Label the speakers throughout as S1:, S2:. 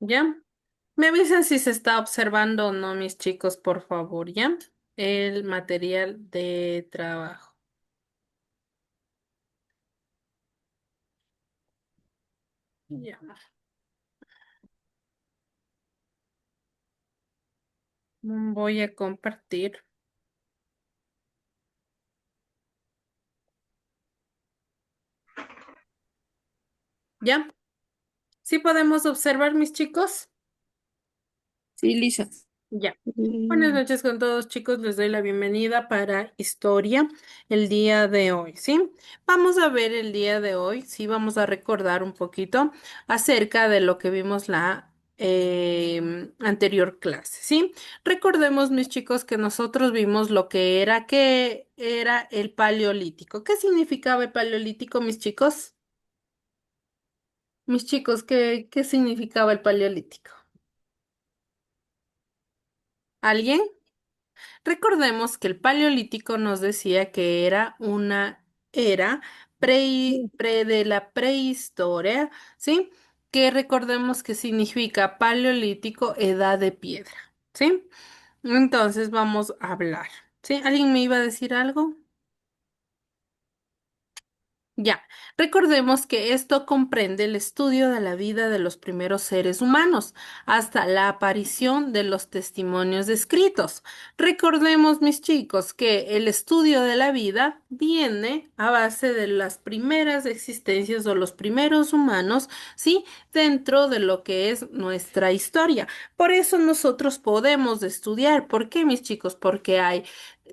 S1: ¿Ya? Me avisan si se está observando o no, mis chicos, por favor, ¿ya? El material de trabajo. Ya. Voy a compartir. ¿Ya? ¿Sí podemos observar, mis chicos?
S2: Sí, Lisa.
S1: Ya. Buenas
S2: Mm,
S1: noches con todos, chicos. Les doy la bienvenida para historia el día de hoy, ¿sí? Vamos a ver el día de hoy, sí, vamos a recordar un poquito acerca de lo que vimos la anterior clase, ¿sí? Recordemos, mis chicos, que nosotros vimos lo que era el paleolítico. ¿Qué significaba el paleolítico, mis chicos? Mis chicos, ¿qué significaba el paleolítico? ¿Alguien? Recordemos que el Paleolítico nos decía que era una era de la prehistoria, ¿sí? Que recordemos que significa Paleolítico, edad de piedra, ¿sí? Entonces vamos a hablar, ¿sí? ¿Alguien me iba a decir algo? Ya, recordemos que esto comprende el estudio de la vida de los primeros seres humanos hasta la aparición de los testimonios escritos. Recordemos, mis chicos, que el estudio de la vida viene a base de las primeras existencias o los primeros humanos, ¿sí? Dentro de lo que es nuestra historia. Por eso nosotros podemos estudiar. ¿Por qué, mis chicos? Porque hay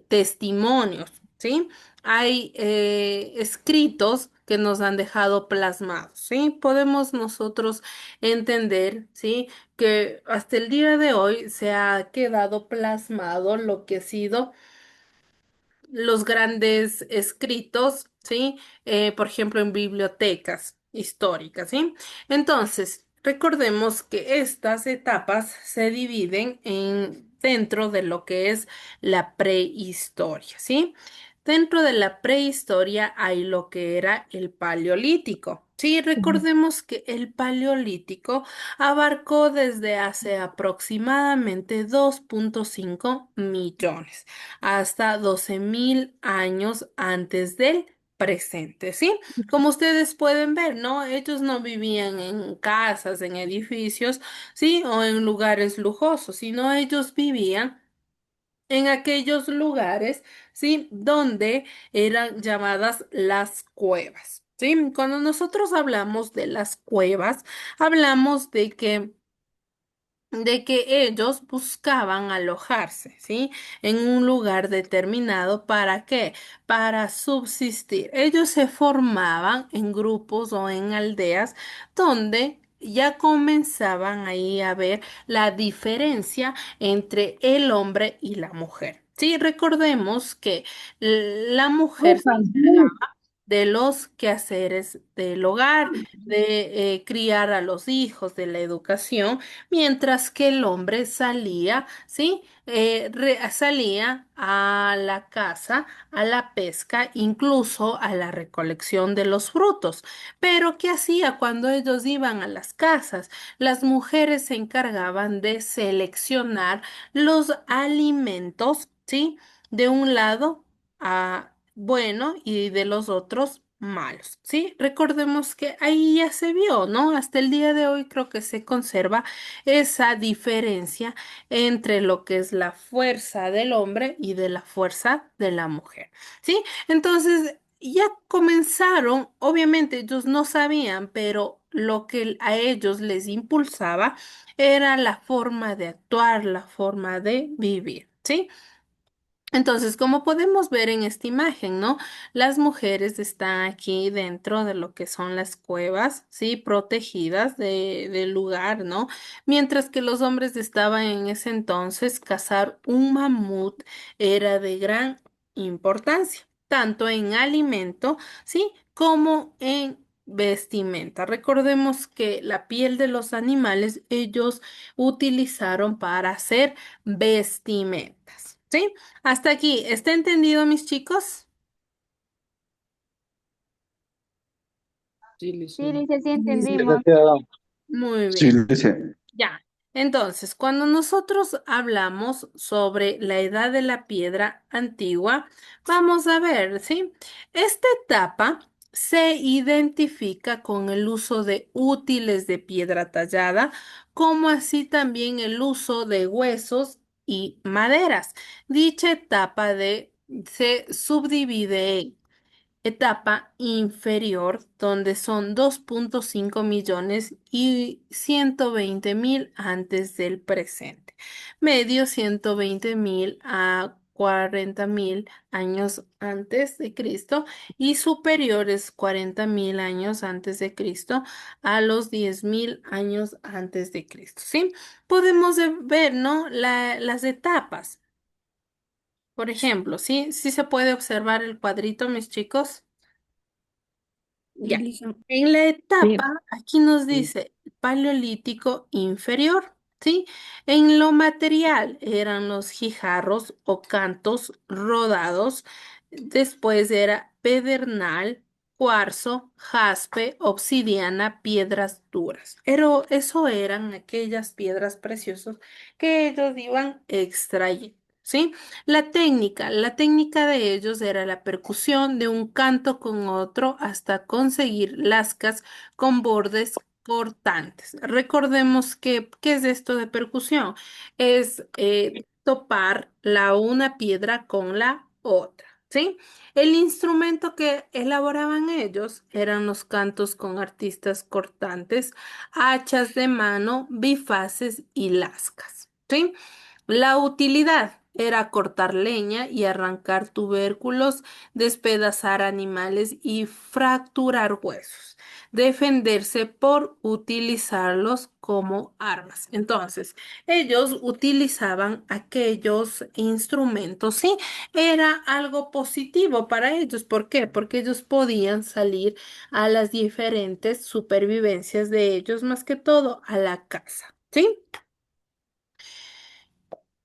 S1: testimonios, ¿sí? Hay escritos que nos han dejado plasmados, ¿sí? Podemos nosotros entender, ¿sí? Que hasta el día de hoy se ha quedado plasmado lo que ha sido los grandes escritos, ¿sí? Por ejemplo, en bibliotecas históricas, ¿sí? Entonces, recordemos que estas etapas se dividen dentro de lo que es la prehistoria, ¿sí? Dentro de la prehistoria hay lo que era el paleolítico. Sí, recordemos que el paleolítico abarcó desde hace aproximadamente 2,5 millones hasta 12.000 años antes del presente, ¿sí? Como ustedes pueden ver, ¿no? Ellos no vivían en casas, en edificios, ¿sí? O en lugares lujosos, sino ellos vivían en aquellos lugares, ¿sí? Donde eran llamadas las cuevas, ¿sí? Cuando nosotros hablamos de las cuevas, hablamos de que ellos buscaban alojarse, ¿sí? En un lugar determinado. ¿Para qué? Para subsistir. Ellos se formaban en grupos o en aldeas donde ya comenzaban ahí a ver la diferencia entre el hombre y la mujer. Sí, recordemos que la mujer se encargaba de los quehaceres del hogar, de criar a los hijos, de la educación, mientras que el hombre salía, ¿sí? Salía a la caza, a la pesca, incluso a la recolección de los frutos. Pero ¿qué hacía cuando ellos iban a las casas? Las mujeres se encargaban de seleccionar los alimentos, ¿sí? De un lado bueno y de los otros malos, ¿sí? Recordemos que ahí ya se vio, ¿no? Hasta el día de hoy creo que se conserva esa diferencia entre lo que es la fuerza del hombre y de la fuerza de la mujer, ¿sí? Entonces, ya comenzaron, obviamente ellos no sabían, pero lo que a ellos les impulsaba era la forma de actuar, la forma de vivir, ¿sí? Entonces, como podemos ver en esta imagen, ¿no? Las mujeres están aquí dentro de lo que son las cuevas, ¿sí? Protegidas del lugar, ¿no? Mientras que los hombres estaban en ese entonces, cazar un mamut era de gran importancia, tanto en alimento, ¿sí? Como en vestimenta. Recordemos que la piel de los animales ellos utilizaron para hacer vestimentas, ¿sí? Hasta aquí, ¿está entendido, mis chicos?
S2: sí, Lisa.
S3: Sí, dice, sí
S2: Sí,
S3: entendimos.
S2: licenciada.
S1: Muy
S2: Sí,
S1: bien.
S2: Lisa.
S1: Ya. Entonces, cuando nosotros hablamos sobre la edad de la piedra antigua, vamos a ver, ¿sí? Esta etapa se identifica con el uso de útiles de piedra tallada, como así también el uso de huesos y maderas. Dicha etapa se subdivide en etapa inferior, donde son 2,5 millones y 120.000 antes del presente. Medio 120.000 a 40.000 años antes de Cristo y superiores 40.000 años antes de Cristo a los 10.000 años antes de Cristo. ¿Sí? Podemos ver, ¿no? Las etapas. Por ejemplo, ¿sí? Sí se puede observar el cuadrito, mis chicos.
S2: Sí,
S1: Ya.
S2: Lisa.
S1: En la
S2: Sí.
S1: etapa, aquí nos dice paleolítico inferior, ¿sí? En lo material eran los guijarros o cantos rodados. Después era pedernal, cuarzo, jaspe, obsidiana, piedras duras. Pero eso eran aquellas piedras preciosas que ellos iban extrayendo. ¿Sí? La técnica de ellos era la percusión de un canto con otro hasta conseguir lascas con bordes cortantes. Recordemos que, ¿qué es esto de percusión? Es topar una piedra con la otra, ¿sí? El instrumento que elaboraban ellos eran los cantos con artistas cortantes, hachas de mano, bifaces y lascas, ¿sí? La utilidad era cortar leña y arrancar tubérculos, despedazar animales y fracturar huesos. Defenderse por utilizarlos como armas. Entonces, ellos utilizaban aquellos instrumentos, sí, era algo positivo para ellos. ¿Por qué? Porque ellos podían salir a las diferentes supervivencias de ellos, más que todo a la casa, ¿sí?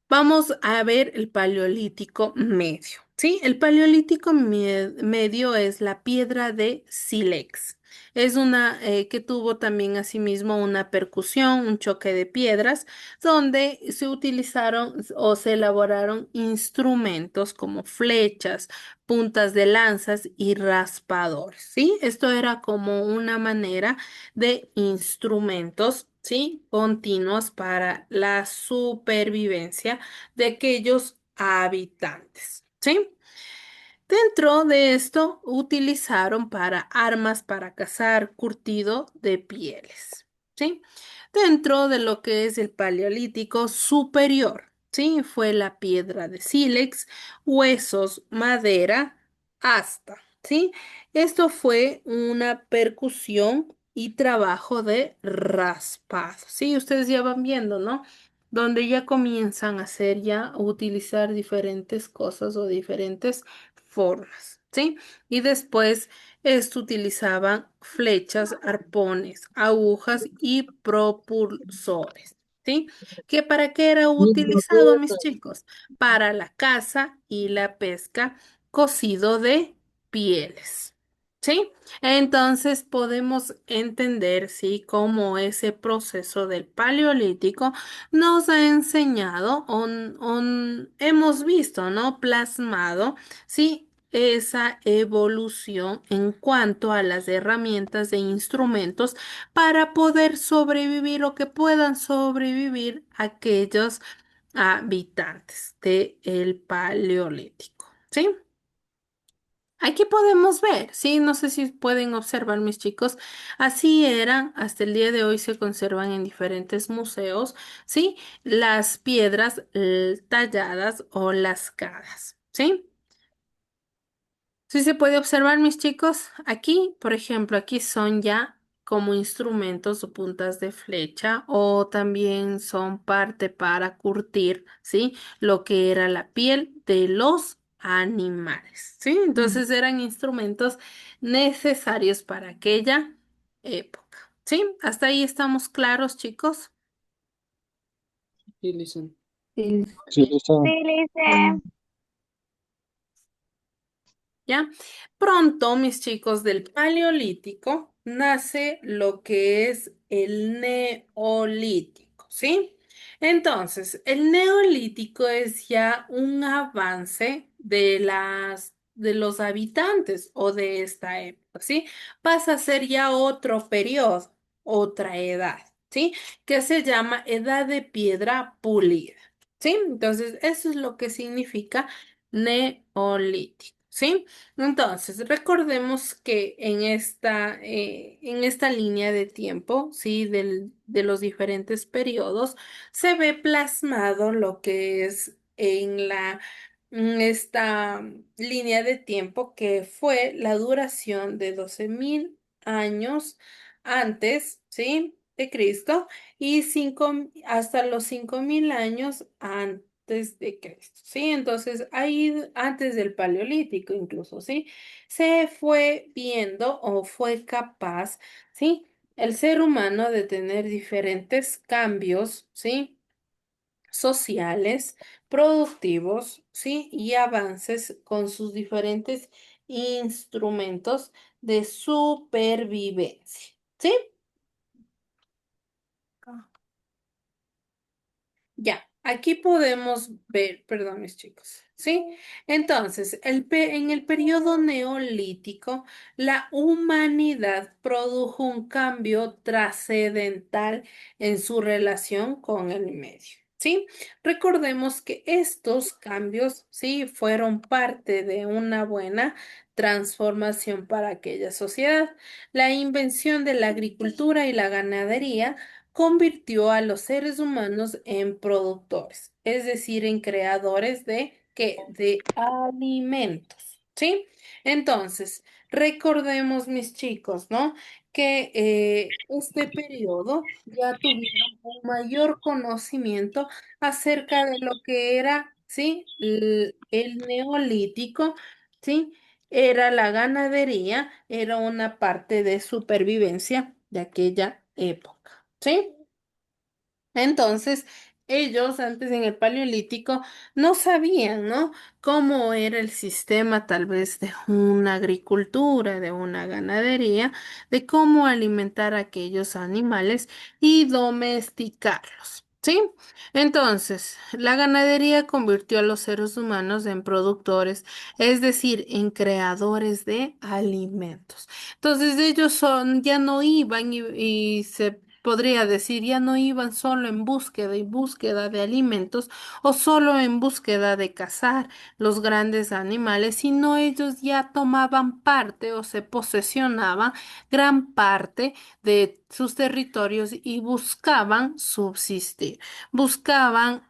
S1: Vamos a ver el paleolítico medio. ¿Sí? El paleolítico medio es la piedra de sílex. Es una que tuvo también asimismo una percusión, un choque de piedras, donde se utilizaron o se elaboraron instrumentos como flechas, puntas de lanzas y raspadores. ¿Sí? Esto era como una manera de instrumentos, ¿sí? Continuos para la supervivencia de aquellos habitantes, ¿sí? Dentro de esto utilizaron para armas para cazar curtido de pieles, ¿sí? Dentro de lo que es el paleolítico superior, ¿sí? Fue la piedra de sílex, huesos, madera, asta, ¿sí? Esto fue una percusión y trabajo de raspado, ¿sí? Ustedes ya van viendo, ¿no? Donde ya comienzan a hacer ya, a utilizar diferentes cosas o diferentes formas, ¿sí? Y después esto utilizaban flechas, arpones, agujas y propulsores, ¿sí? ¿Que para qué era utilizado, mis chicos? Para la caza y la pesca, cocido de pieles, ¿sí? Entonces podemos entender, ¿sí? Cómo ese proceso del paleolítico nos ha enseñado hemos visto, ¿no? Plasmado, ¿sí? Esa evolución en cuanto a las herramientas e instrumentos para poder sobrevivir o que puedan sobrevivir aquellos habitantes del Paleolítico, ¿sí? Aquí podemos ver, sí, no sé si pueden observar mis chicos, así eran, hasta el día de hoy se conservan en diferentes museos, sí, las piedras talladas o lascadas, ¿sí? Sí se puede observar, mis chicos. Aquí, por ejemplo, aquí son ya como instrumentos o puntas de flecha o también son parte para curtir, ¿sí? Lo que era la piel de los animales, ¿sí?
S2: Mm.
S1: Entonces eran instrumentos necesarios para aquella época, ¿sí? Hasta ahí estamos claros, chicos.
S2: Sí, Lisa.
S3: Sí,
S4: Sí, listo.
S3: sí,
S2: Mm.
S3: Lice.
S1: ¿Ya? Pronto, mis chicos, del Paleolítico nace lo que es el Neolítico. ¿sí? Entonces, el neolítico es ya un avance de los habitantes o de esta época, ¿sí? Pasa a ser ya otro periodo, otra edad, ¿sí? Que se llama edad de piedra pulida, ¿sí? Entonces, eso es lo que significa neolítico, ¿sí? Entonces, recordemos que en esta línea de tiempo, ¿sí? De los diferentes periodos, se ve plasmado lo que es en esta línea de tiempo que fue la duración de 12.000 años antes, ¿sí? De Cristo y hasta los 5.000 años antes de Cristo, ¿sí? Entonces, ahí antes del Paleolítico incluso, ¿sí? Se fue viendo o fue capaz, ¿sí? El ser humano de tener diferentes cambios, ¿sí? Sociales, productivos, ¿sí? Y avances con sus diferentes instrumentos de supervivencia, ¿sí? Ya, aquí podemos ver, perdón, mis chicos, ¿sí? Entonces, en el periodo neolítico, la humanidad produjo un cambio trascendental en su relación con el medio, ¿sí? Recordemos que estos cambios, ¿sí? Fueron parte de una buena transformación para aquella sociedad. La invención de la agricultura y la ganadería convirtió a los seres humanos en productores, es decir, en creadores de ¿qué? De alimentos, ¿sí? Entonces, recordemos, mis chicos, ¿no? Que este periodo ya tuvieron un mayor conocimiento acerca de lo que era, ¿sí? El neolítico, ¿sí? Era la ganadería, era una parte de supervivencia de aquella época. ¿Sí? Entonces, ellos antes en el Paleolítico no sabían, ¿no? Cómo era el sistema tal vez de una agricultura, de una ganadería, de cómo alimentar a aquellos animales y domesticarlos. ¿Sí? Entonces, la ganadería convirtió a los seres humanos en productores, es decir, en creadores de alimentos. Entonces ellos ya no iban y se podría decir, ya no iban solo en búsqueda y búsqueda de alimentos o solo en búsqueda de cazar los grandes animales, sino ellos ya tomaban parte o se posesionaban gran parte de sus territorios y buscaban subsistir, buscaban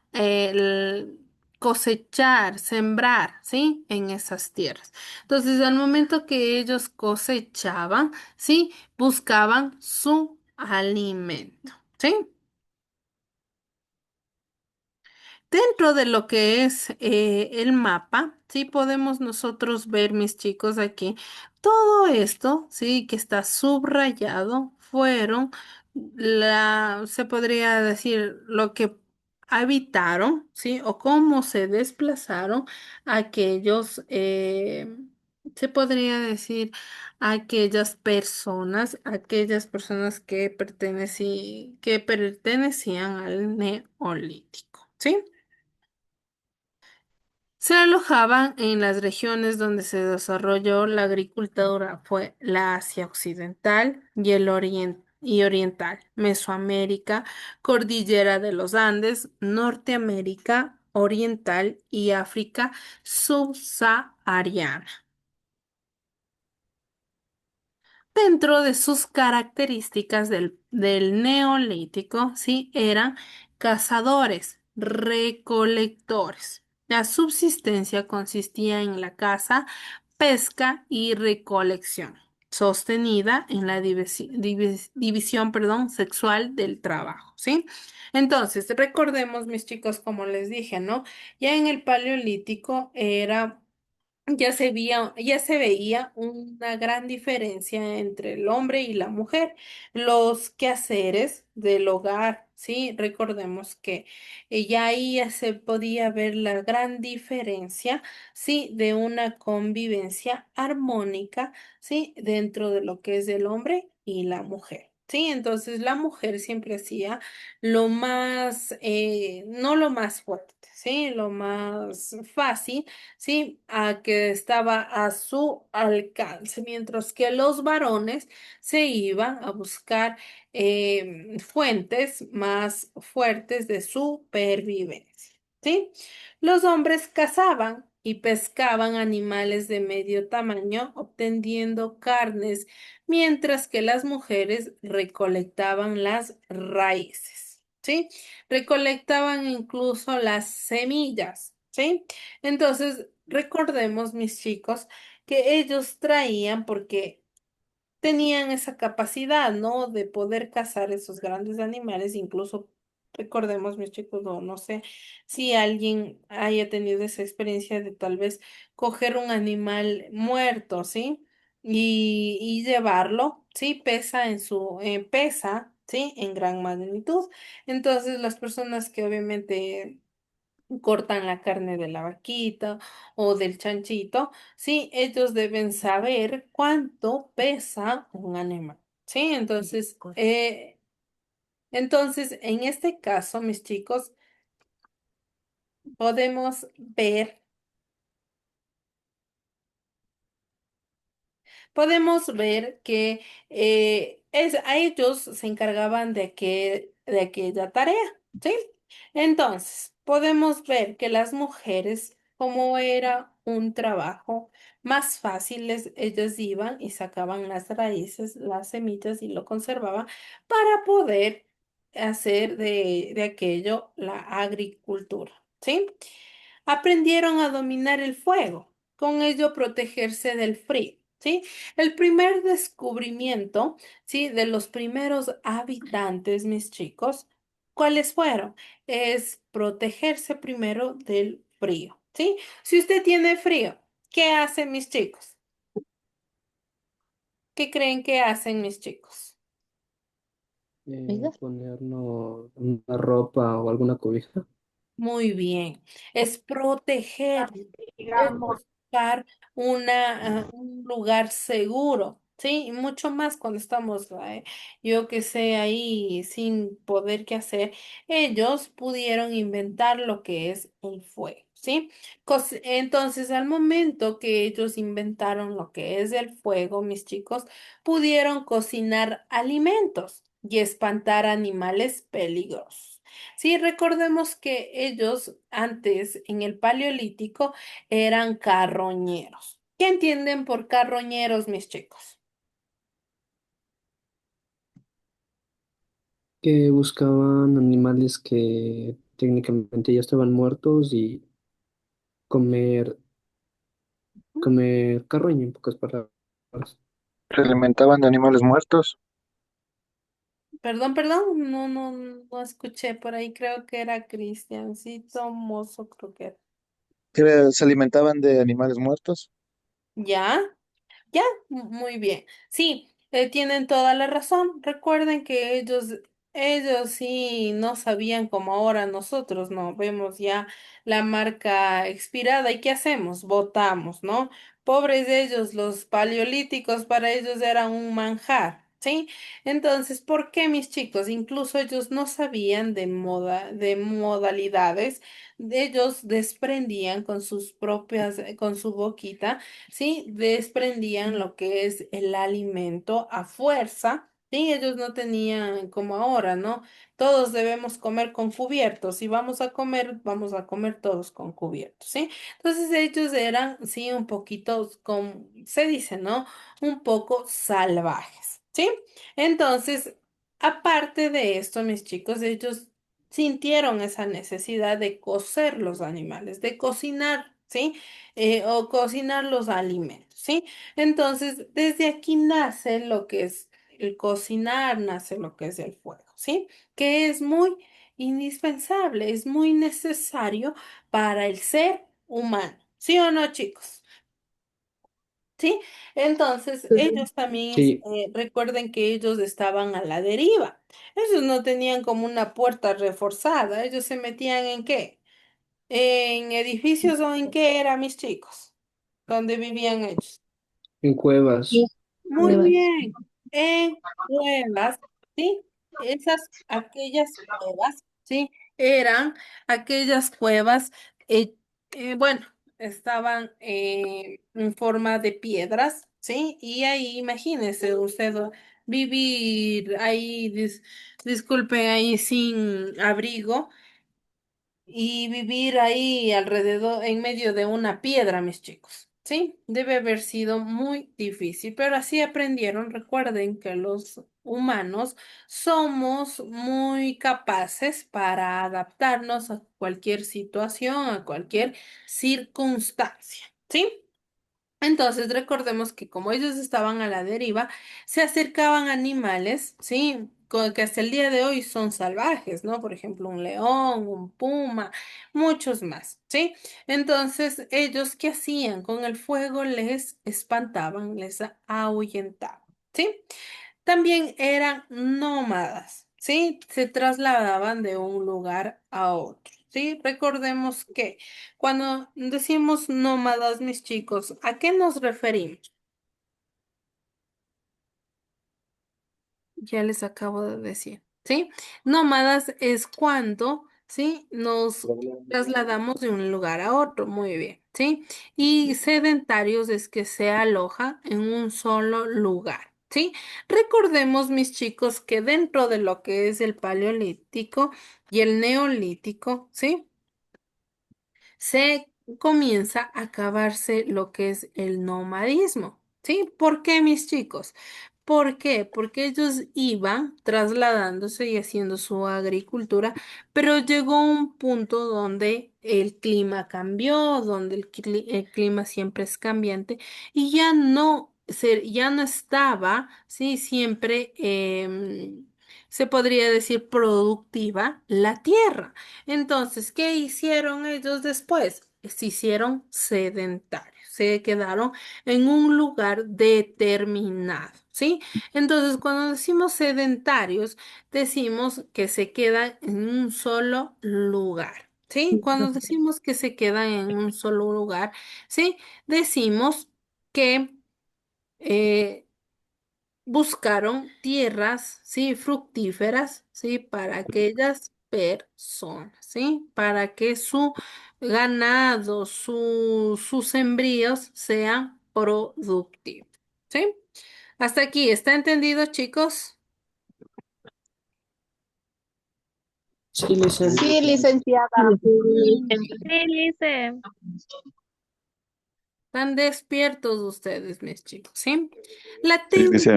S1: cosechar, sembrar, ¿sí? En esas tierras. Entonces, al momento que ellos cosechaban, ¿sí? Buscaban su alimento, ¿sí? Dentro de lo que es el mapa, sí podemos nosotros ver, mis chicos, aquí, todo esto, sí, que está subrayado, fueron se podría decir, lo que habitaron, sí, o cómo se desplazaron aquellos, se podría decir, aquellas personas que pertenecían al neolítico, ¿sí? Se alojaban en las regiones donde se desarrolló la agricultura, fue la Asia Occidental y el y Oriental, Mesoamérica, Cordillera de los Andes, Norteamérica Oriental y África subsahariana. Dentro de sus características del neolítico, sí, eran cazadores, recolectores. La subsistencia consistía en la caza, pesca y recolección, sostenida en la división, perdón, sexual del trabajo, ¿sí? Entonces, recordemos, mis chicos, como les dije, ¿no? Ya en el Paleolítico ya se veía una gran diferencia entre el hombre y la mujer. Los quehaceres del hogar, sí, recordemos que ya ahí ya se podía ver la gran diferencia, sí, de una convivencia armónica, sí, dentro de lo que es el hombre y la mujer. ¿sí? Entonces la mujer siempre hacía lo más, no lo más fuerte, ¿sí? Lo más fácil, ¿sí? A que estaba a su alcance, mientras que los varones se iban a buscar fuentes más fuertes de supervivencia, ¿sí? Los hombres cazaban y pescaban animales de medio tamaño, obteniendo carnes, mientras que las mujeres recolectaban las raíces, ¿sí? Recolectaban incluso las semillas, ¿sí? Entonces, recordemos, mis chicos, que ellos traían porque tenían esa capacidad, ¿no? De poder cazar esos grandes animales, incluso recordemos, mis chicos, no sé si alguien haya tenido esa experiencia de tal vez coger un animal muerto, ¿sí? Y llevarlo, ¿sí? Pesa, ¿sí? En gran magnitud. Entonces, las personas que obviamente cortan la carne de la vaquita o del chanchito, sí, ellos deben saber cuánto pesa un animal, sí, entonces, en este caso, mis chicos, podemos ver podemos ver que a ellos se encargaban de aquella tarea, ¿sí? Entonces, podemos ver que las mujeres, como era un trabajo más fácil, ellas iban y sacaban las raíces, las semillas y lo conservaban para poder hacer de aquello la agricultura, ¿sí? Aprendieron a dominar el fuego, con ello protegerse del frío, ¿sí? El primer descubrimiento, ¿sí? De los primeros habitantes, mis chicos, ¿cuáles fueron? Es protegerse primero del frío, ¿sí? Si usted tiene frío, ¿qué hacen mis chicos? ¿Qué creen que hacen mis chicos?
S2: Ponernos una ropa o alguna cobija.
S1: Muy bien, es proteger, es buscar un lugar seguro, ¿sí? Y mucho más cuando estamos, yo que sé, ahí sin poder qué hacer, ellos pudieron inventar lo que es el fuego, ¿sí? Entonces, al momento que ellos inventaron lo que es el fuego, mis chicos, pudieron cocinar alimentos y espantar animales peligrosos. Sí, recordemos que ellos antes, en el Paleolítico, eran carroñeros. ¿Qué entienden por carroñeros, mis chicos?
S2: Que buscaban animales que técnicamente ya estaban muertos y comer, comer carroña, en pocas palabras.
S3: Se alimentaban de animales muertos,
S1: Perdón, no escuché por ahí, creo que era Cristiancito Mozo, creo que era.
S3: se alimentaban de animales muertos.
S1: ¿Ya? Ya, muy bien. Sí, tienen toda la razón. Recuerden que ellos sí no sabían como ahora nosotros, ¿no? Vemos ya la marca expirada y ¿qué hacemos? Votamos, ¿no? Pobres de ellos, los paleolíticos para ellos eran un manjar, ¿sí? Entonces, ¿por qué mis chicos? Incluso ellos no sabían de modalidades. Ellos desprendían con sus con su boquita, ¿sí? Desprendían lo que es el alimento a fuerza, ¿sí? Ellos no tenían como ahora, ¿no? Todos debemos comer con cubiertos. Si vamos a comer todos con cubiertos, ¿sí? Entonces ellos eran, sí, un poquito, se dice, ¿no? Un poco salvajes, ¿sí? Entonces, aparte de esto, mis chicos, ellos sintieron esa necesidad de cocer los animales, de cocinar, ¿sí? O cocinar los alimentos, ¿sí? Entonces, desde aquí nace lo que es el cocinar, nace lo que es el fuego, ¿sí? Que es muy indispensable, es muy necesario para el ser humano, ¿sí o no, chicos? ¿Sí? Entonces, ellos también,
S2: Sí,
S1: recuerden que ellos estaban a la deriva. Ellos no tenían como una puerta reforzada. ¿Ellos se metían en qué? ¿En edificios o en qué era, mis chicos? ¿Dónde vivían ellos?
S2: en cuevas.
S1: Muy bien, en cuevas. ¿sí? Aquellas cuevas, ¿sí? Eran aquellas cuevas, eh, bueno, estaban en forma de piedras, ¿sí? Y ahí, imagínese usted vivir ahí, disculpe, ahí sin abrigo y vivir ahí alrededor, en medio de una piedra, mis chicos. Sí, debe haber sido muy difícil, pero así aprendieron. Recuerden que los humanos somos muy capaces para adaptarnos a cualquier situación, a cualquier circunstancia. ¿Sí? Entonces, recordemos que como ellos estaban a la deriva, se acercaban animales, ¿sí? Que hasta el día de hoy son salvajes, ¿no? Por ejemplo, un león, un puma, muchos más, ¿sí? Entonces, ellos, ¿qué hacían? Con el fuego les espantaban, les ahuyentaban, ¿sí? También eran nómadas, ¿sí? Se trasladaban de un lugar a otro, ¿sí? Recordemos que cuando decimos nómadas, mis chicos, ¿a qué nos referimos? Ya les acabo de decir, ¿sí? Nómadas es cuando, ¿sí? Nos trasladamos de un lugar a otro, muy bien, ¿sí? Y sedentarios es que se aloja en un solo lugar, ¿sí? Recordemos, mis chicos, que dentro de lo que es el paleolítico y el neolítico, ¿sí? Se comienza a acabarse lo que es el nomadismo. ¿Sí? ¿Por qué, mis chicos? ¿Por qué? Porque ellos iban trasladándose y haciendo su agricultura, pero llegó un punto donde el clima cambió, donde el clima siempre es cambiante y ya no estaba, sí, siempre se podría decir productiva la tierra. Entonces, ¿qué hicieron ellos después? Se hicieron sedentarios, se quedaron en un lugar determinado, ¿sí? Entonces, cuando decimos sedentarios, decimos que se quedan en un solo lugar, ¿sí? Cuando decimos que se quedan en un solo lugar, ¿sí? Decimos que eh, buscaron tierras, sí, fructíferas, sí, para aquellas personas, sí, para que su ganado, sus sembríos sean productivos, sí. Hasta aquí, ¿está entendido, chicos?
S2: Sí, licenciado.
S4: Sí, licenciada.
S5: Sí, Lice.
S1: Están despiertos ustedes, mis chicos, ¿sí? La
S3: Sí,
S1: técnica
S3: dice,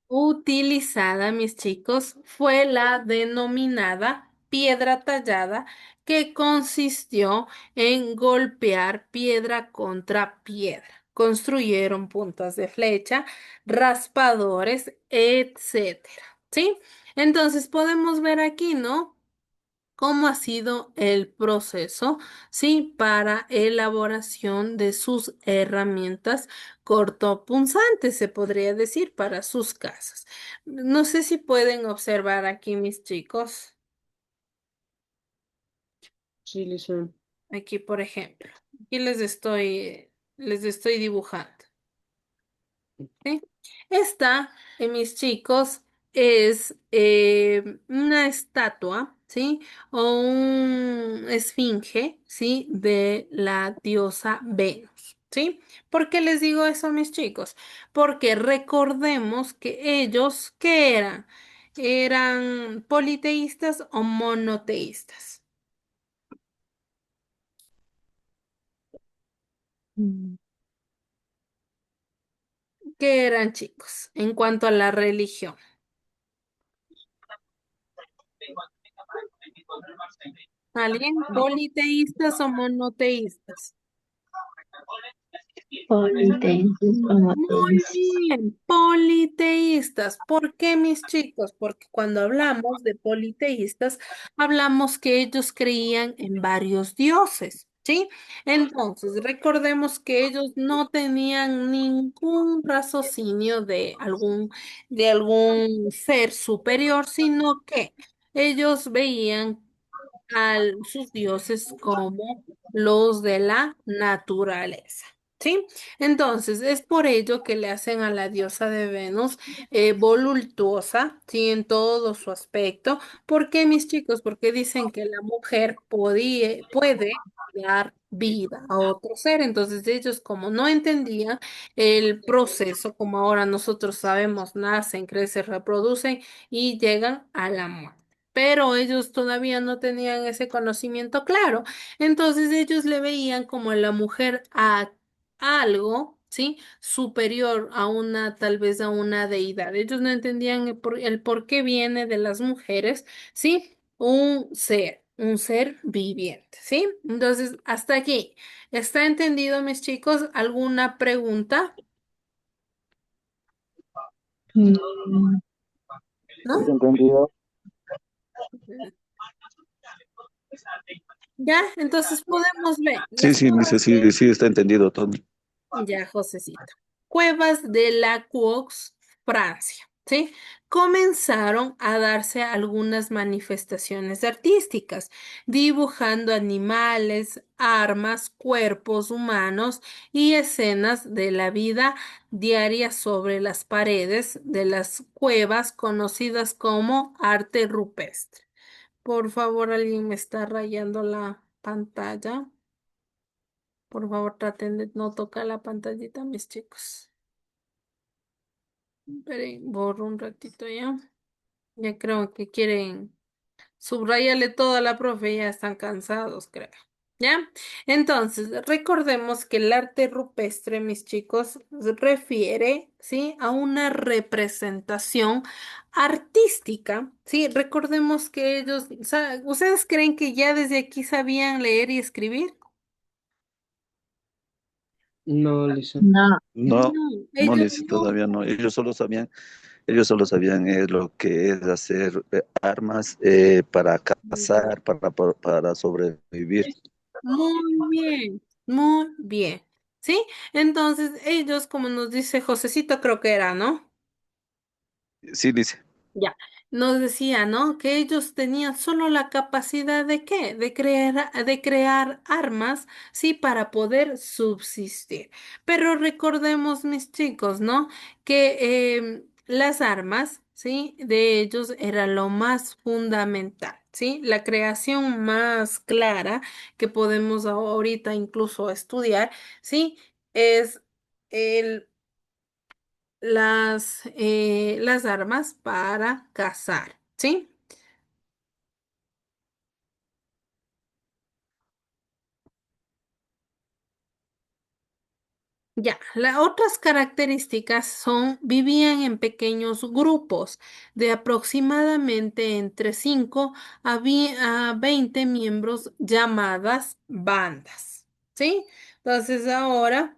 S1: utilizada, mis chicos, fue la denominada piedra tallada, que consistió en golpear piedra contra piedra. Construyeron puntas de flecha, raspadores, etcétera. ¿Sí? Entonces podemos ver aquí, ¿no? Cómo ha sido el proceso, ¿sí? Para elaboración de sus herramientas cortopunzantes, se podría decir, para sus casas. No sé si pueden observar aquí, mis chicos,
S2: Sí, licenciado.
S1: aquí, por ejemplo, aquí les estoy dibujando. ¿Sí? Esta, mis chicos, es una estatua, ¿sí? O un esfinge, ¿sí? De la diosa Venus, ¿sí? ¿Por qué les digo eso, mis chicos? Porque recordemos que ellos, ¿qué eran? ¿Eran politeístas o monoteístas?
S5: Mm.
S1: ¿Qué eran, chicos? En cuanto a la religión. ¿Alguien? ¿Politeístas o monoteístas?
S5: Politeístas,
S1: Muy
S5: homoteístas.
S1: bien, politeístas. ¿Por qué, mis chicos? Porque cuando hablamos de politeístas, hablamos que ellos creían en varios dioses, ¿sí? Entonces, recordemos que ellos no tenían ningún raciocinio de algún ser superior, sino que ellos veían a sus dioses como los de la naturaleza. ¿Sí? Entonces, es por ello que le hacen a la diosa de Venus voluptuosa, ¿sí? En todo su aspecto. ¿Por qué, mis chicos? Porque dicen que la mujer puede dar vida a otro ser. Entonces, ellos como no entendían el proceso, como ahora nosotros sabemos, nacen, crecen, reproducen y llegan a la muerte. Pero ellos todavía no tenían ese conocimiento claro. Entonces ellos le veían como la mujer algo, ¿sí? Superior a una, tal vez a una deidad. Ellos no entendían el por qué viene de las mujeres, ¿sí? Un ser viviente, ¿sí? Entonces, hasta aquí. ¿Está entendido, mis chicos? ¿Alguna pregunta?
S5: Mm,
S3: ¿Sí
S1: ¿No?
S3: te entendido?
S1: Ya, entonces podemos ver
S3: Sí,
S1: las
S3: sí, dice,
S1: cuevas
S3: sí, sí, está entendido todo.
S1: Ya, Josecito. Cuevas de la Quox, Francia, ¿sí? Comenzaron a darse algunas manifestaciones artísticas, dibujando animales, armas, cuerpos humanos y escenas de la vida diaria sobre las paredes de las cuevas conocidas como arte rupestre. Por favor, alguien me está rayando la pantalla. Por favor, traten de no tocar la pantallita, mis chicos. Esperen, borro un ratito ya. Ya creo que quieren subrayarle todo a la profe, ya están cansados, creo. ¿Ya? Entonces, recordemos que el arte rupestre, mis chicos, se refiere, ¿sí? A una representación artística, ¿sí? Recordemos que ellos, ¿ustedes creen que ya desde aquí sabían leer y escribir?
S2: No, Lisa.
S5: no,
S3: No,
S1: No,
S3: no,
S1: ellos
S3: Liz,
S1: no.
S3: todavía no. Ellos solo sabían lo que es hacer armas para cazar, para sobrevivir.
S1: Muy bien, muy bien. ¿Sí? Entonces, ellos, como nos dice Josecito, creo que era, ¿no?
S3: Sí, dice.
S1: Ya, nos decía, ¿no? Que ellos tenían solo la capacidad de qué? De crear armas, sí, para poder subsistir. Pero recordemos, mis chicos, ¿no? Que las armas, sí, de ellos era lo más fundamental, sí. La creación más clara que podemos ahorita incluso estudiar, sí, es las armas para cazar, ¿sí? Ya, las otras características son, vivían en pequeños grupos de aproximadamente entre 5 a 20 miembros llamadas bandas, ¿sí? Entonces ahora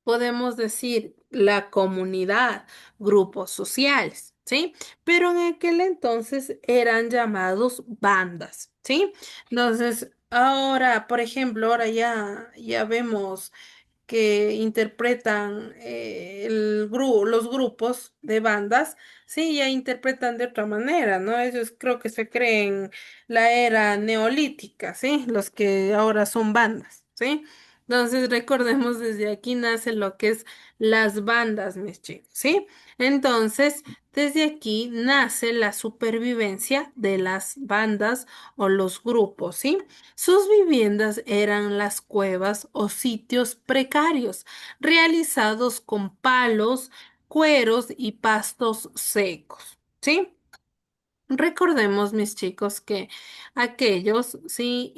S1: podemos decir la comunidad, grupos sociales, ¿sí? Pero en aquel entonces eran llamados bandas, ¿sí? Entonces, ahora, por ejemplo, ahora ya vemos que interpretan los grupos de bandas, sí, ya interpretan de otra manera, ¿no? Ellos creo que se creen la era neolítica, ¿sí? Los que ahora son bandas, ¿sí? Entonces, recordemos, desde aquí nace lo que es las bandas, mis chicos, ¿sí? Entonces, desde aquí nace la supervivencia de las bandas o los grupos, ¿sí? Sus viviendas eran las cuevas o sitios precarios, realizados con palos, cueros y pastos secos, ¿sí? Recordemos, mis chicos, que aquellos sí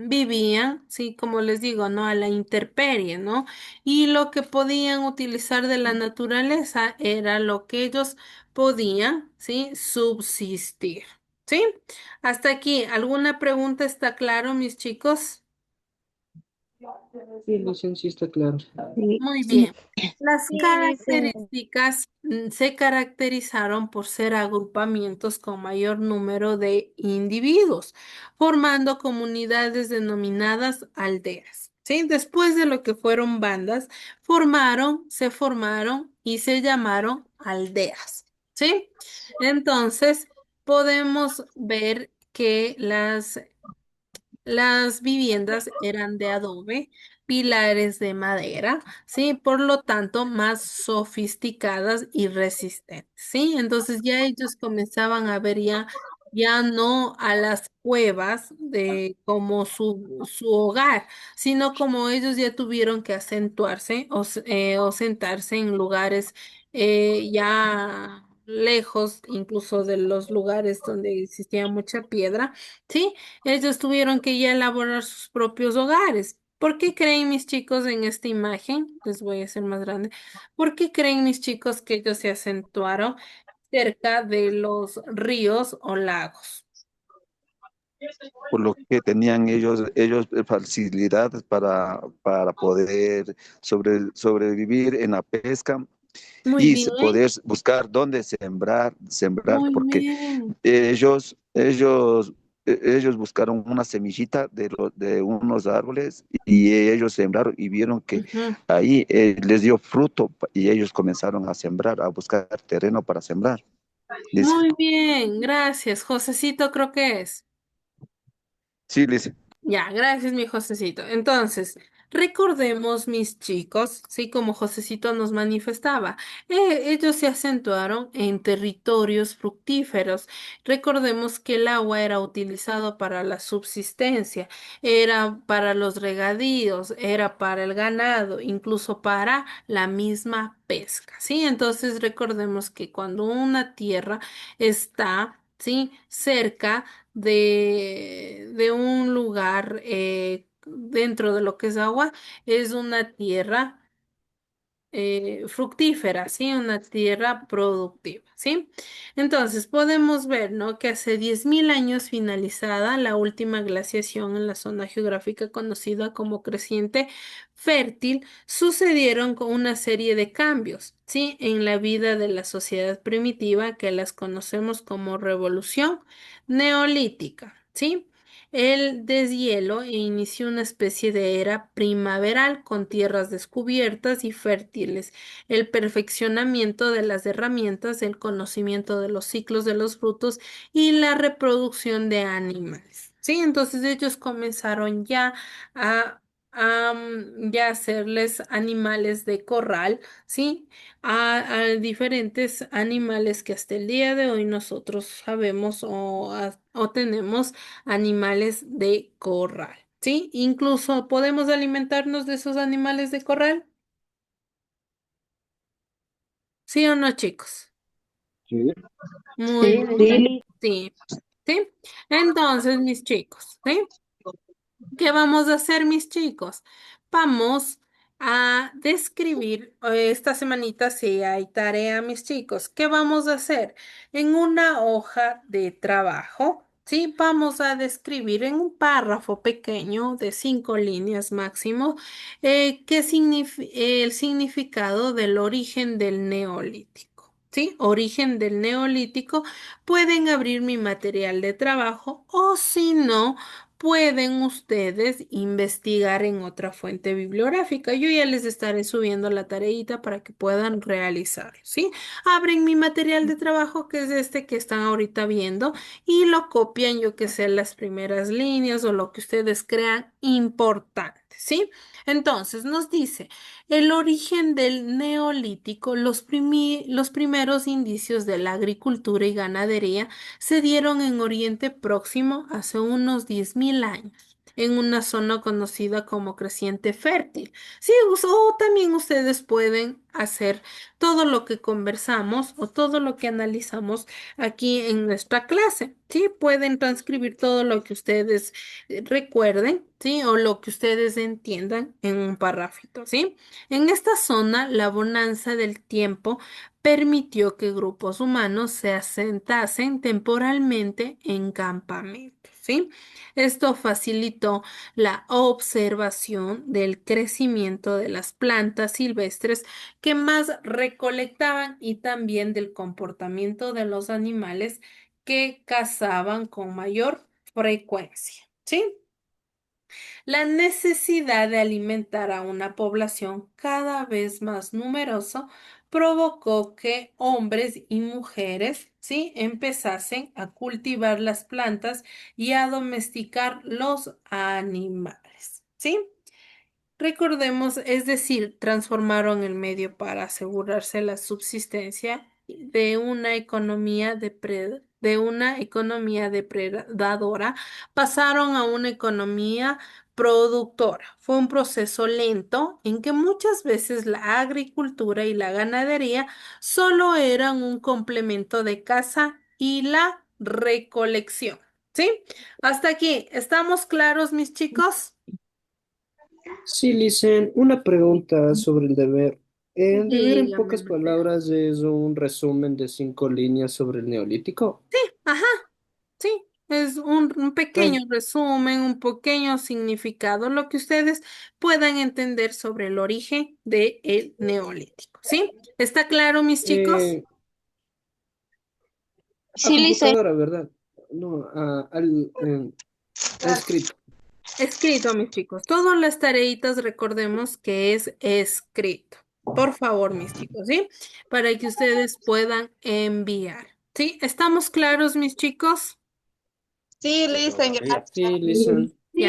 S1: vivían, sí, como les digo, ¿no? A la intemperie, ¿no? Y lo que podían utilizar de la naturaleza era lo que ellos podían, ¿sí? Subsistir, ¿sí? Hasta aquí, ¿alguna pregunta está claro, mis chicos?
S2: Sí, Lisa, sí está claro.
S5: sí,
S1: Muy
S5: sí,
S1: bien. Las
S5: sí, dice,
S1: características se caracterizaron por ser agrupamientos con mayor número de individuos, formando comunidades denominadas aldeas. ¿Sí? Después de lo que fueron bandas, se formaron y se llamaron aldeas. ¿Sí? Entonces, podemos ver que las viviendas eran de adobe, pilares de madera, ¿sí? Por lo tanto, más sofisticadas y resistentes, ¿sí? Entonces ya ellos comenzaban a ver ya no a las cuevas de como su hogar, sino como ellos ya tuvieron que acentuarse o sentarse en lugares ya lejos, incluso de los lugares donde existía mucha piedra, ¿sí? Ellos tuvieron que ya elaborar sus propios hogares. ¿Por qué creen mis chicos en esta imagen? Les voy a hacer más grande. ¿Por qué creen mis chicos que ellos se acentuaron cerca de los ríos o lagos?
S3: por lo que tenían ellos facilidades para poder sobrevivir en la pesca
S1: Muy
S3: y se
S1: bien,
S3: poder buscar dónde sembrar,
S1: muy
S3: porque
S1: bien.
S3: ellos buscaron una semillita de unos árboles y ellos sembraron y vieron que
S1: Ujú.
S3: ahí les dio fruto y ellos comenzaron a sembrar, a buscar terreno para sembrar. Dice,
S1: Muy bien, gracias. Josecito creo que es.
S3: sí, dice,
S1: Ya, gracias, mi Josecito. Entonces, recordemos, mis chicos, sí, como Josecito nos manifestaba, ellos se acentuaron en territorios fructíferos. Recordemos que el agua era utilizado para la subsistencia, era para los regadíos, era para el ganado, incluso para la misma pesca, ¿sí? Entonces, recordemos que cuando una tierra está, ¿sí? cerca, de un lugar dentro de lo que es agua, es una tierra fructífera, ¿sí? Una tierra productiva, ¿sí? Entonces podemos ver, ¿no? Que hace 10.000 años finalizada la última glaciación en la zona geográfica conocida como creciente fértil, sucedieron con una serie de cambios, ¿sí? En la vida de la sociedad primitiva que las conocemos como revolución neolítica, ¿sí? El deshielo e inició una especie de era primaveral con tierras descubiertas y fértiles, el perfeccionamiento de las herramientas, el conocimiento de los ciclos de los frutos y la reproducción de animales. Sí, entonces ellos comenzaron a, ya hacerles animales de corral, ¿sí? A diferentes animales que hasta el día de hoy nosotros sabemos o tenemos animales de corral, ¿sí? Incluso podemos alimentarnos de esos animales de corral, ¿sí o no, chicos?
S2: Sí,
S1: Muy
S5: Sí,
S1: bien,
S5: sí,
S1: sí, sí. Entonces, mis chicos, ¿sí? ¿Qué vamos a hacer, mis chicos? Vamos a describir, esta semanita sí hay tarea, mis chicos. ¿Qué vamos a hacer? En una hoja de trabajo, sí, vamos a describir en un párrafo pequeño de 5 líneas máximo, el significado del origen del neolítico. ¿Sí? Origen del neolítico. Pueden abrir mi material de trabajo o si no, pueden ustedes investigar en otra fuente bibliográfica. Yo ya les estaré subiendo la tareita para que puedan realizarlo, ¿sí? Abren mi material de trabajo, que es este que están ahorita viendo, y lo copian, yo que sé, las primeras líneas o lo que ustedes crean importante, ¿sí? Entonces, nos dice, el origen del neolítico, los primeros indicios de la agricultura y ganadería se dieron en Oriente Próximo hace unos 10.000 años, en una zona conocida como Creciente Fértil. Sí, o también ustedes pueden hacer todo lo que conversamos o todo lo que analizamos aquí en nuestra clase. Sí, pueden transcribir todo lo que ustedes recuerden, sí, o lo que ustedes entiendan en un parrafito, ¿sí? En esta zona, la bonanza del tiempo permitió que grupos humanos se asentasen temporalmente en campamentos, ¿sí? Esto facilitó la observación del crecimiento de las plantas silvestres que más recolectaban y también del comportamiento de los animales que cazaban con mayor frecuencia, ¿sí? La necesidad de alimentar a una población cada vez más numerosa provocó que hombres y mujeres, ¿sí? empezasen a cultivar las plantas y a domesticar los animales, ¿sí? Recordemos, es decir, transformaron el medio para asegurarse la subsistencia de una economía depredadora, pasaron a una economía productora. Fue un proceso lento en que muchas veces la agricultura y la ganadería solo eran un complemento de caza y la recolección. ¿Sí? Hasta aquí. ¿Estamos claros, mis chicos?
S2: Sí, Licen, una pregunta sobre el deber. El deber, en
S1: Dígame,
S2: pocas
S1: Mateo.
S2: palabras, es un resumen de 5 líneas sobre el Neolítico.
S1: Ajá, sí, es un
S2: Ah,
S1: pequeño resumen, un pequeño significado, lo que ustedes puedan entender sobre el origen del neolítico, ¿sí? ¿Está claro, mis chicos?
S2: eh, a
S5: Sí, Lice.
S2: computadora, ¿verdad? No, a escrito.
S1: Escrito, mis chicos. Todas las tareitas, recordemos que es escrito. Por favor, mis chicos, ¿sí? Para que ustedes puedan enviar. ¿Sí? ¿Estamos claros, mis chicos?
S5: Sí, Lice,
S2: Sí,
S5: gracias.
S2: Licen.